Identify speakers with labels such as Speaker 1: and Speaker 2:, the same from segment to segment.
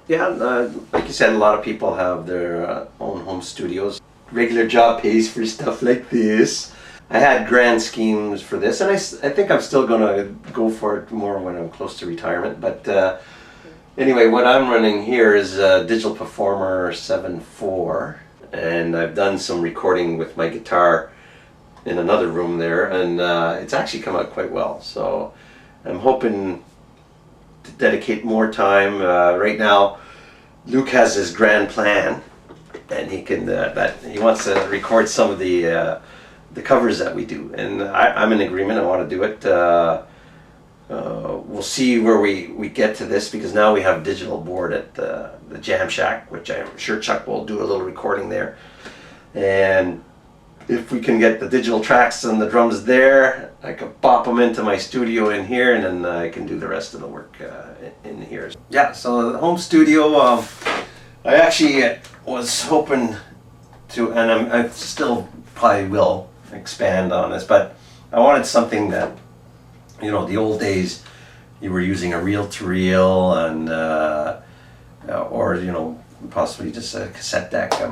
Speaker 1: Yeah, like you said, a lot of people have their own home studios. Regular job pays for stuff like this. I had grand schemes for this, and I think I'm still going to go for it more when I'm close to retirement. But anyway, what I'm running here is a Digital Performer 7.4, and I've done some recording with my guitar in another room there, and it's actually come out quite well. So I'm hoping to dedicate more time. Right now, Luke has his grand plan, and he can he wants to record some of the covers that we do, and I'm in agreement. I want to do it. We'll see where we get to this, because now we have a digital board at the Jam Shack, which I'm sure Chuck will do a little recording there. And if we can get the digital tracks and the drums there, I could pop them into my studio in here, and then I can do the rest of the work in here. Yeah, so the home studio, I actually was hoping to, and I still probably will expand on this, but I wanted something that, you know, the old days, you were using a reel-to-reel, and or, you know, possibly just a cassette deck, a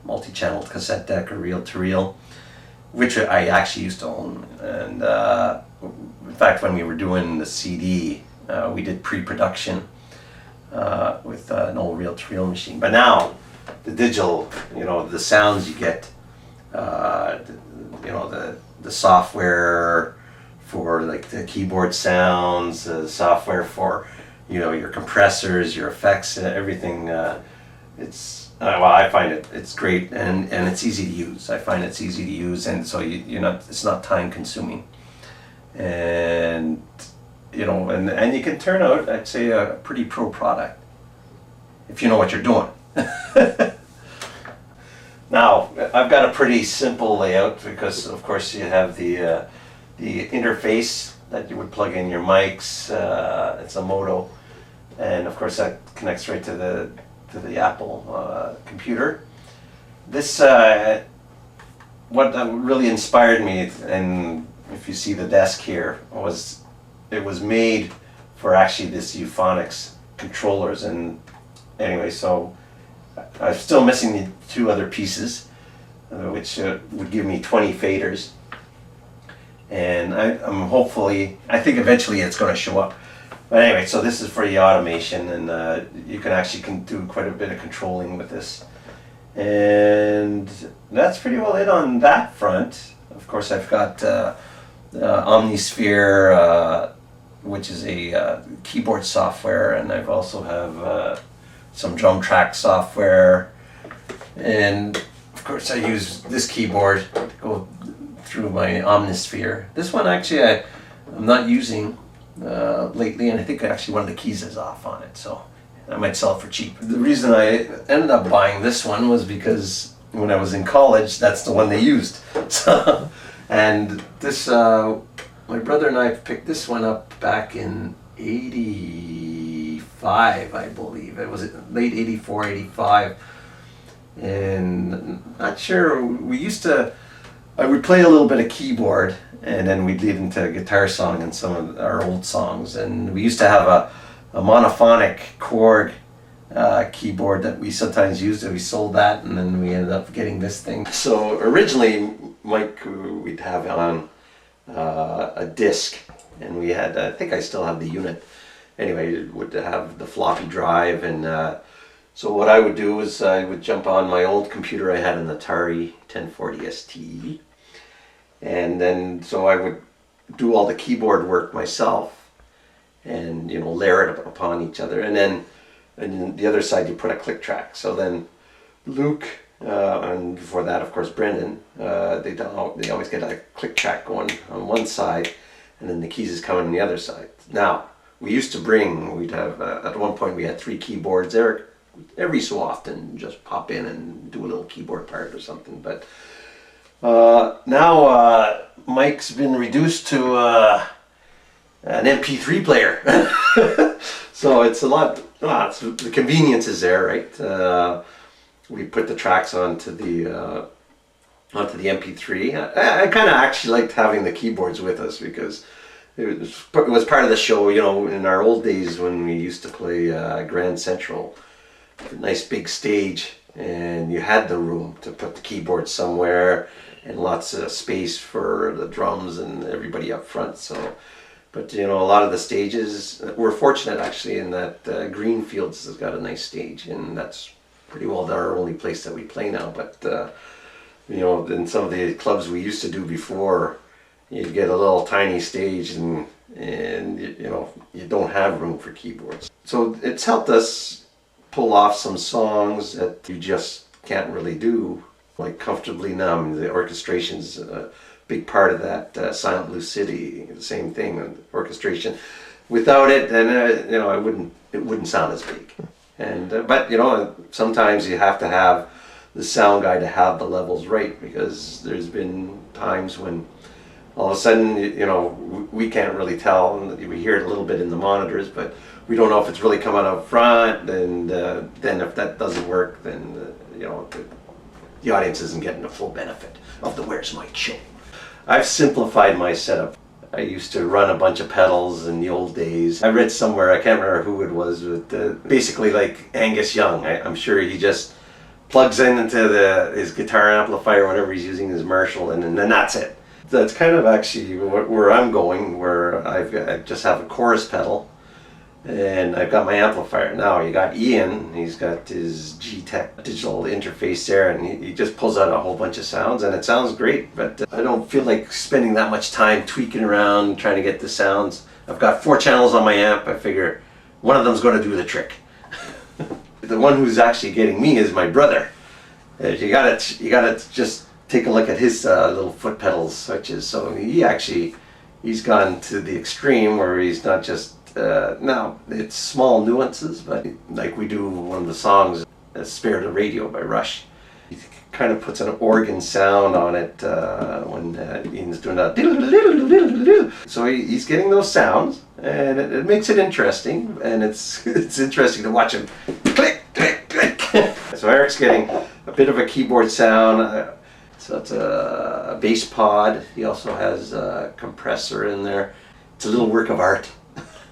Speaker 1: multi-channel cassette deck or reel-to-reel, which I actually used to own. And in fact, when we were doing the CD, we did pre-production with an old reel-to-reel machine. But now, the digital, you know, the sounds you get, you know, the software for like the keyboard sounds, the software for, you know, your compressors, your effects, everything. It's well, I find it's great, and it's easy to use. I find it's easy to use, and so it's not time consuming, and you know, and you can turn out, I'd say, a pretty pro product if you know what you're doing. Now, I've got a pretty simple layout, because of course you have the interface that you would plug in your mics. It's a Moto, and of course that connects right to the Apple computer. This what really inspired me, and if you see the desk here, was it was made for actually this Euphonics controllers. And anyway, so I'm still missing the two other pieces, which would give me 20 faders. And I'm hopefully, I think eventually it's going to show up. But anyway, so this is for the automation, and you can actually do quite a bit of controlling with this. And that's pretty well it on that front. Of course, I've got Omnisphere, which is a keyboard software, and I've also have some drum track software. And of course, I use this keyboard to go through my Omnisphere. This one actually I'm not using lately, and I think actually one of the keys is off on it, so I might sell it for cheap. The reason I ended up buying this one was because when I was in college, that's the one they used. So, and this, my brother and I picked this one up back in '85, I believe. It was late '84, '85, and not sure. We used to. I would play a little bit of keyboard, and then we'd lead into a guitar song and some of our old songs. And we used to have a monophonic Korg keyboard that we sometimes used, and we sold that, and then we ended up getting this thing. So originally, Mike, we'd have on a disc, and we had, I think I still have the unit. Anyway, it would have the floppy drive, and so what I would do is I would jump on my old computer. I had an Atari 1040 ST, and then so I would do all the keyboard work myself, and you know, layer it upon each other, and then the other side you put a click track. So then Luke, and before that of course Brendan, they always get a click track going on one side, and then the keys is coming on the other side. Now we'd have at one point we had 3 keyboards there. Every so often just pop in and do a little keyboard part or something, but now Mike's been reduced to an MP3 player. So it's a lot, the convenience is there, right? We put the tracks onto the MP3. I kind of actually liked having the keyboards with us, because it was part of the show, you know, in our old days when we used to play Grand Central, a nice big stage, and you had the room to put the keyboard somewhere and lots of space for the drums and everybody up front. So, but you know, a lot of the stages, we're fortunate actually in that Greenfields has got a nice stage, and that's pretty well our only place that we play now. But you know, in some of the clubs we used to do before, you'd get a little tiny stage, and you know, you don't have room for keyboards. So it's helped us pull off some songs that you just can't really do, like Comfortably Numb. The orchestration's a big part of that. Silent Blue City, the same thing, orchestration. Without it, then you know, it wouldn't sound as big. And but you know, sometimes you have to have the sound guy to have the levels right, because there's been times when all of a sudden, you know, we can't really tell, and we hear it a little bit in the monitors, but we don't know if it's really coming out front, and then if that doesn't work, then you know, the audience isn't getting the full benefit of the Where's My Show. I've simplified my setup. I used to run a bunch of pedals in the old days. I read somewhere, I can't remember who it was, but basically like Angus Young, I'm sure he just plugs into his guitar amplifier, whatever he's using, his Marshall, and then that's it. That's kind of actually where I'm going, where I just have a chorus pedal, and I've got my amplifier. Now you got Ian, he's got his G-Tech digital interface there, and he just pulls out a whole bunch of sounds, and it sounds great, but I don't feel like spending that much time tweaking around trying to get the sounds. I've got 4 channels on my amp. I figure one of them's going to do the trick. The one who's actually getting me is my brother. You gotta just take a look at his little foot pedals switches. So he's gone to the extreme where he's not just now it's small nuances, but like we do one of the songs, "Spirit of Radio" by Rush. He kind of puts an organ sound on it when Ian's doing that. So he's getting those sounds, and it makes it interesting, and it's interesting to watch him click, click, click. So Eric's getting a bit of a keyboard sound. So it's a bass pod. He also has a compressor in there. It's a little work of art.